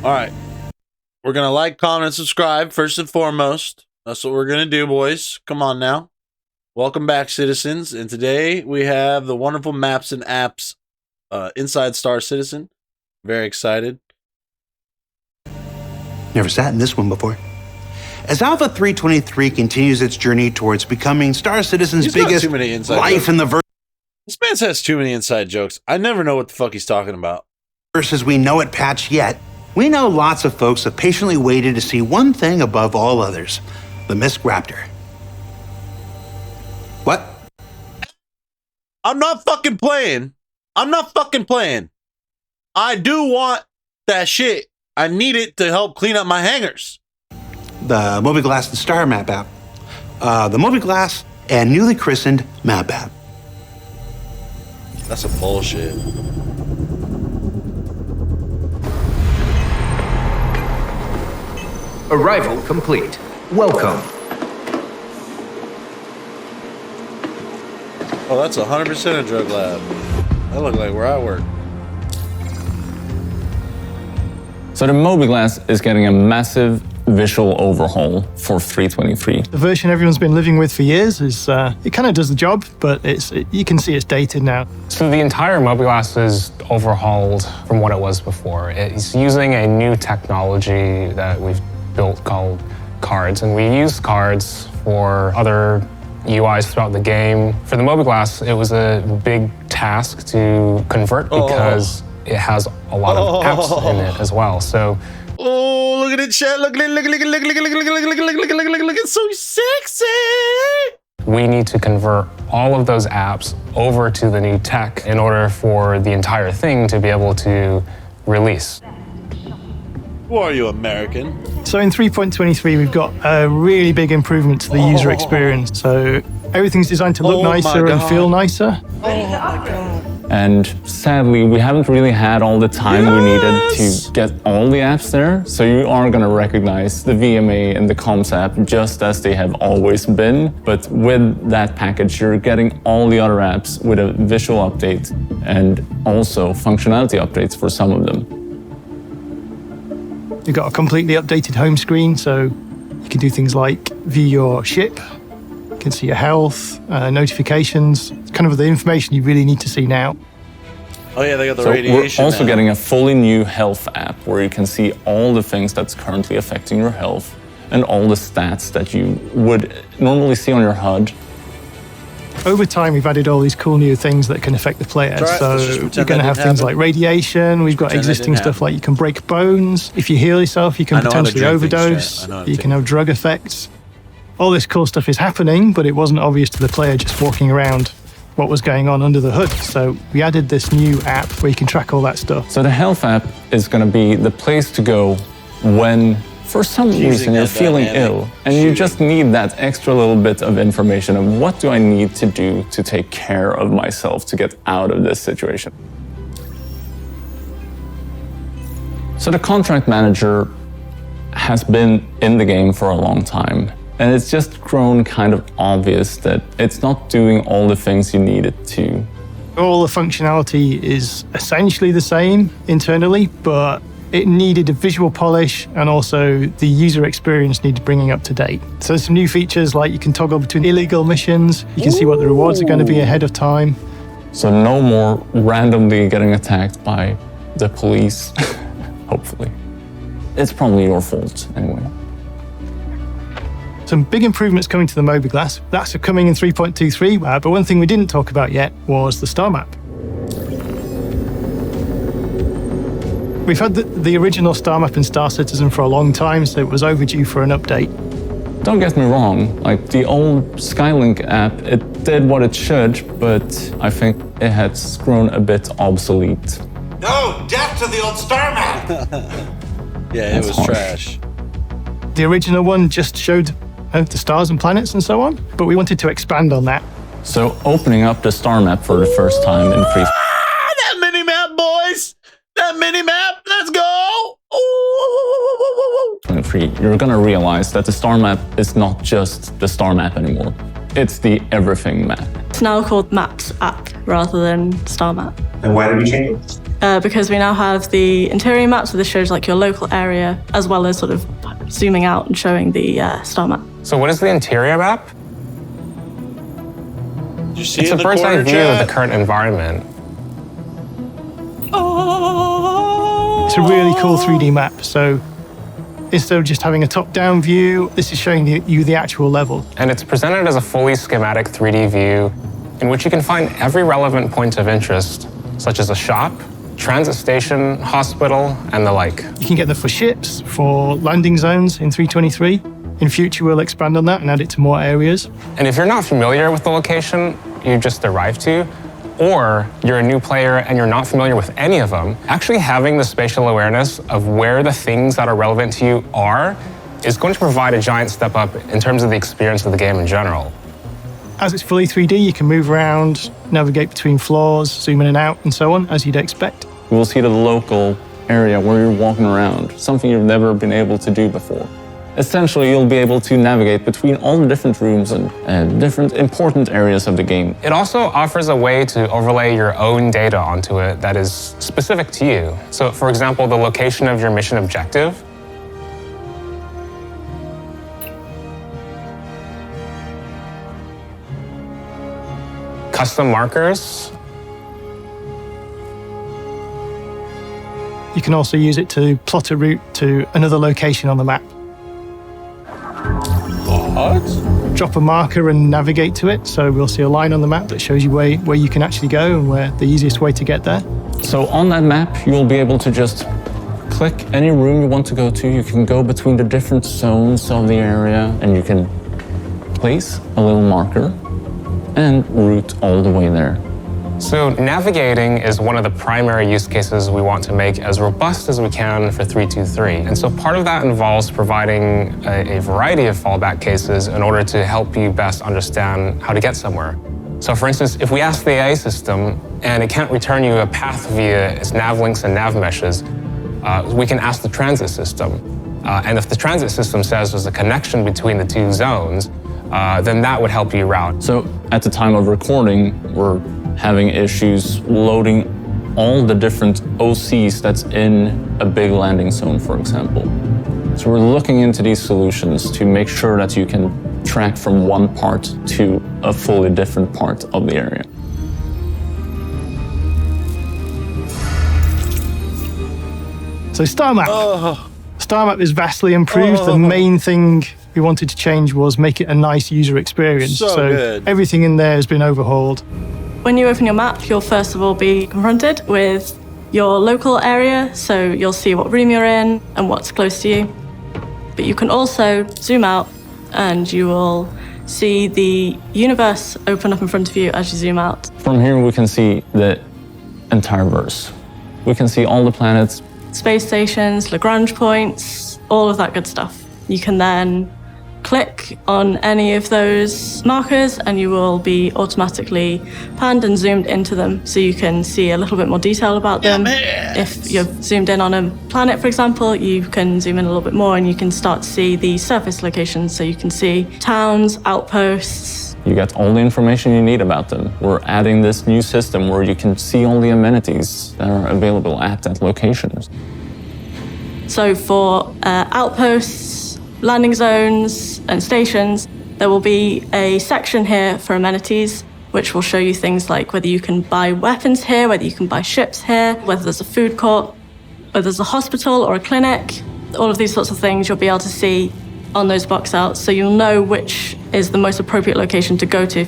All right. We're going to like, comment, and subscribe first and foremost. That's what we're going to do, boys. Come on now. Welcome back, citizens. And today we have the wonderful maps and apps inside Star Citizen. Very excited. Never sat in this one before. As Alpha 323 continues its journey towards becoming Star Citizen's biggest life in the verse. This man says too many inside jokes. I never know what the fuck he's talking about. Versus we know it patch yet, we know lots of folks have patiently waited to see one thing above all others, the Misk Raptor. What? I'm not fucking playing. I'm not fucking playing. I do want that shit. I need it to help clean up my hangars. The Mobiglass and Star Map app. The Mobiglass and newly christened Map app. That's some bullshit. Arrival complete. Welcome. Oh, that's 100% a drug lab. That look like where I work. So the Mobiglass is getting a massive visual overhaul for 323. The version everyone's been living with for years is it kind of does the job, but you can see it's dated now. So the entire Mobiglass is overhauled from what it was before. It's using a new technology that we've built called cards, and we use cards for other UIs throughout the game. For the Mobiglass, it was a big task to convert because it has a lot of apps in it as well. So oh, look at it, chat. Look, it's so sexy. We need to convert all of those apps over to the new tech in order for the entire thing to be able to release. Who are you, American? So in 3.23, we've got a really big improvement to the user experience. So everything's designed to look nicer and feel nicer. Oh my God. And sadly, we haven't really had all the time we needed to get all the apps there. So you are going to recognize the VMA and the Comms app just as they have always been. But with that package, you're getting all the other apps with a visual update and also functionality updates for some of them. You've got a completely updated home screen, so you can do things like view your ship, you can see your health, notifications, kind of the information you really need to see now. Oh yeah, they got the radiation. We're also now. getting a fully new health app where you can see all the things that's currently affecting your health and all the stats that you would normally see on your HUD. Over time, we've added all these cool new things that can affect the player. Right. So you're going to have things like radiation. We've got existing stuff like you can break bones. If you heal yourself, you can potentially overdose. You can have drug effects. All this cool stuff is happening, but it wasn't obvious to the player just walking around what was going on under the hood. So we added this new app where you can track all that stuff. So the health app is going to be the place to go when, for some reason, you're feeling ill and you just need that extra little bit of information of what do I need to do to take care of myself to get out of this situation. So the contract manager has been in the game for a long time, and it's just grown kind of obvious that it's not doing all the things you need it to. All the functionality is essentially the same internally, but it needed a visual polish, and also the user experience needed bringing up to date. So there's some new features like you can toggle between illegal missions, you can see what the rewards are going to be ahead of time. So no more randomly getting attacked by the police, hopefully. It's probably your fault anyway. Some big improvements coming to the Mobiglass. That's coming in 3.23, but one thing we didn't talk about yet was the star map. We've had the original star map in Star Citizen for a long time, so it was overdue for an update. Don't get me wrong, like the old Skylink app, it did what it should, but I think it has grown a bit obsolete. No, death to the old star map! Yeah, it was trash. The original one just showed the stars and planets and so on, but we wanted to expand on that. So opening up the star map for the first time in that mini map, boys! That mini map, let's go! Ooh. 23, you're gonna realize that the star map is not just the star map anymore. It's the everything map. It's now called Maps app rather than Star Map. And why did we change it? because we now have the interior map, so this shows like your local area, as well as sort of zooming out and showing the star map. So what is the interior map? Did you see it's a bird's eye view of the current environment. It's a really cool 3D map. So instead of just having a top-down view, this is showing you the actual level. And it's presented as a fully schematic 3D view in which you can find every relevant point of interest, such as a shop, transit station, hospital, and the like. You can get them for ships, for landing zones in 323. In future, we'll expand on that and add it to more areas. And if you're not familiar with the location you just arrived to, or you're a new player and you're not familiar with any of them, actually having the spatial awareness of where the things that are relevant to you are is going to provide a giant step up in terms of the experience of the game in general. As it's fully 3D, you can move around, navigate between floors, zoom in and out, and so on, as you'd expect. You will see the local area where you're walking around, something you've never been able to do before. Essentially, you'll be able to navigate between all the different rooms and different important areas of the game. It also offers a way to overlay your own data onto it that is specific to you. So, for example, the location of your mission objective. Custom markers. You can also use it to plot a route to another location on the map. What? Drop a marker and navigate to it, so we'll see a line on the map that shows you where you can actually go and where the easiest way to get there. So on that map, you'll be able to just click any room you want to go to. You can go between the different zones of the area, and you can place a little marker and route all the way there. So navigating is one of the primary use cases we want to make as robust as we can for 323. And so part of that involves providing a variety of fallback cases in order to help you best understand how to get somewhere. So for instance, if we ask the AI system and it can't return you a path via its nav links and nav meshes, we can ask the transit system. And if the transit system says there's a connection between the two zones, then that would help you route. So at the time of recording, we're having issues loading all the different OCs that's in a big landing zone, for example. So we're looking into these solutions to make sure that you can track from one part to a fully different part of the area. So Star Map. Star Map is vastly improved. The main thing we wanted to change was make it a nice user experience. So good. Everything in there has been overhauled. When you open your map, you'll first of all be confronted with your local area, so you'll see what room you're in and what's close to you. But you can also zoom out and you will see the universe open up in front of you as you zoom out. From here, we can see the entire verse. We can see all the planets. Space stations, Lagrange points, all of that good stuff. You can then click on any of those markers and you will be automatically panned and zoomed into them so you can see a little bit more detail about them. If you've zoomed in on a planet, for example, you can zoom in a little bit more and you can start to see the surface locations. So you can see towns, outposts. You get all the information you need about them. We're adding this new system where you can see all the amenities that are available at that location. So for outposts, landing zones and stations, there will be a section here for amenities, which will show you things like whether you can buy weapons here, whether you can buy ships here, whether there's a food court, whether there's a hospital or a clinic. All of these sorts of things you'll be able to see on those box outs, so you'll know which is the most appropriate location to go to.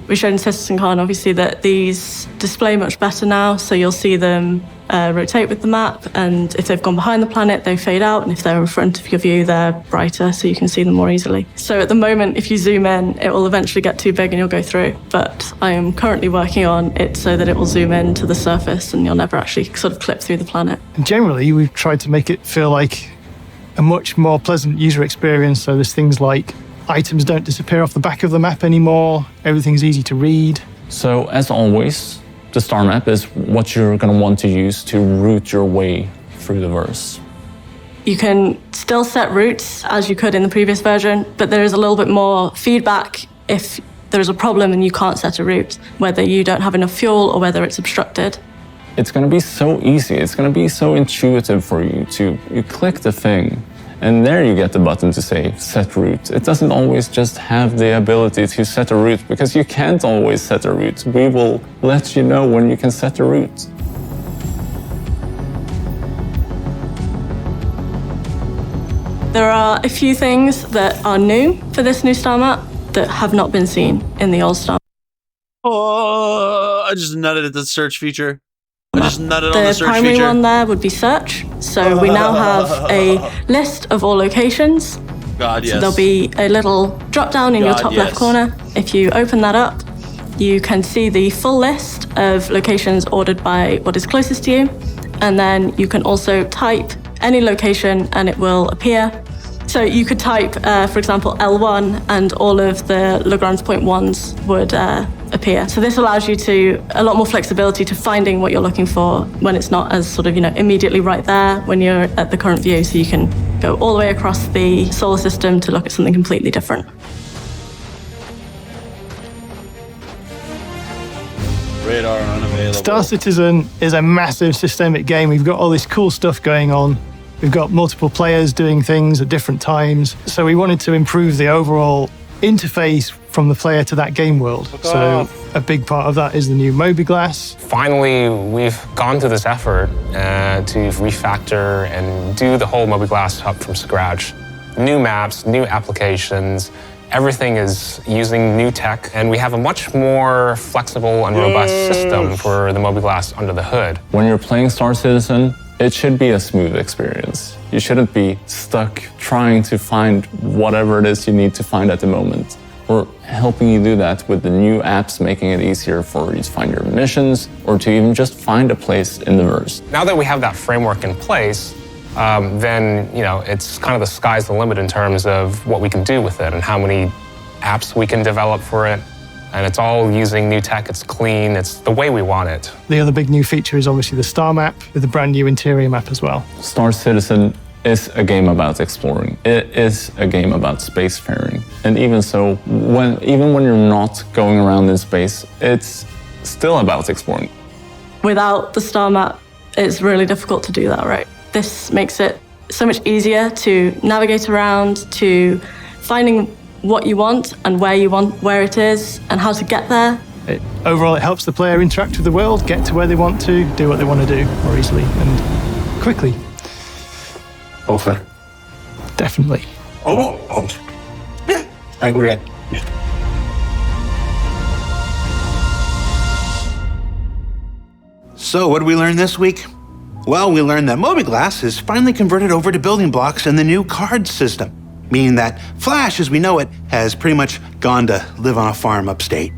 We showed in CitizenCon, obviously, that these display much better now, so you'll see them rotate with the map, and if they've gone behind the planet, they fade out, and if they're in front of your view, they're brighter, so you can see them more easily. So at the moment, if you zoom in, it will eventually get too big and you'll go through, but I am currently working on it so that it will zoom in to the surface and you'll never actually sort of clip through the planet. And generally, we've tried to make it feel like a much more pleasant user experience, so there's things like items don't disappear off the back of the map anymore, everything's easy to read. So as always, the star map is what you're going to want to use to route your way through the verse. You can still set routes as you could in the previous version, but there is a little bit more feedback if there's a problem and you can't set a route, whether you don't have enough fuel or whether it's obstructed. It's going to be so easy. It's going to be so intuitive for you you click the thing, and there you get the button to say set route. It doesn't always just have the ability to set a route, because you can't always set a route. We will let you know when you can set a route. There are a few things that are new for this new star map that have not been seen in the old star map. Oh, I just nutted at the search feature. I just nutted on the search feature. The primary one there would be search. So we now have a list of all locations. God, yes. So there'll be a little drop down in your top left corner. If you open that up, you can see the full list of locations ordered by what is closest to you. And then you can also type any location and it will appear. So you could type, for example, L1 and all of the Lagrange point ones would appear. So this allows you a lot more flexibility to finding what you're looking for when it's not as sort of, immediately right there when you're at the current view. So you can go all the way across the solar system to look at something completely different. Radar unavailable. Star Citizen is a massive systemic game. We've got all this cool stuff going on. We've got multiple players doing things at different times. So we wanted to improve the overall interface from the player to that game world. So a big part of that is the new Mobiglass. Finally, we've gone to this effort to refactor and do the whole Mobiglass hub from scratch. New maps, new applications. Everything is using new tech, and we have a much more flexible and robust system for the Mobiglass under the hood. When you're playing Star Citizen, it should be a smooth experience. You shouldn't be stuck trying to find whatever it is you need to find at the moment. We're helping you do that with the new apps, making it easier for you to find your missions or to even just find a place in the verse. Now that we have that framework in place, then it's kind of the sky's the limit in terms of what we can do with it and how many apps we can develop for it. And it's all using new tech, it's clean, it's the way we want it. The other big new feature is obviously the star map with the brand new interior map as well. Star Citizen is a game about exploring. It is a game about spacefaring. And even so, even when you're not going around in space, it's still about exploring. Without the star map, it's really difficult to do that, right? This makes it so much easier to navigate around, to finding what you want and where it is and how to get there. Overall, it helps the player interact with the world, get to where they want to, do what they want to do more easily and quickly. Offer. Definitely. Yeah, I agree. So, what did we learn this week? Well, we learned that Mobiglass is finally converted over to building blocks in the new card system, meaning that Flash, as we know it, has pretty much gone to live on a farm upstate.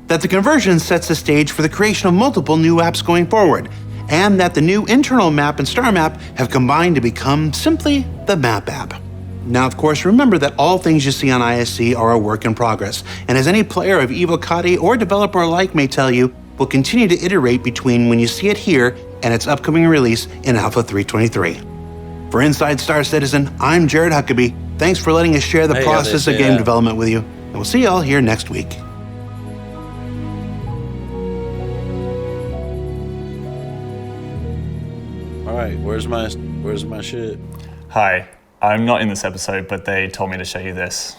That the conversion sets the stage for the creation of multiple new apps going forward, and that the new internal map and star map have combined to become simply the Map app. Now, of course, remember that all things you see on ISC are a work in progress, and as any player of Evocati or developer alike may tell you, will continue to iterate between when you see it here and its upcoming release in Alpha 3.23. For Inside Star Citizen, I'm Jared Huckabee. Thanks for letting us share the process of game development with you, and we'll see y'all here next week. All right, where's my shit? Hi, I'm not in this episode, but they told me to show you this.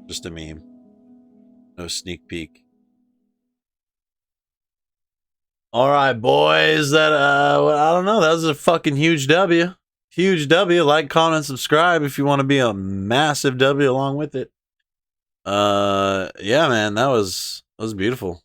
Just a meme. No sneak peek. All right, boys. That I don't know. That was a fucking huge W. Huge W. Like, comment, subscribe if you want to be a massive W along with it. Yeah, man, that was beautiful.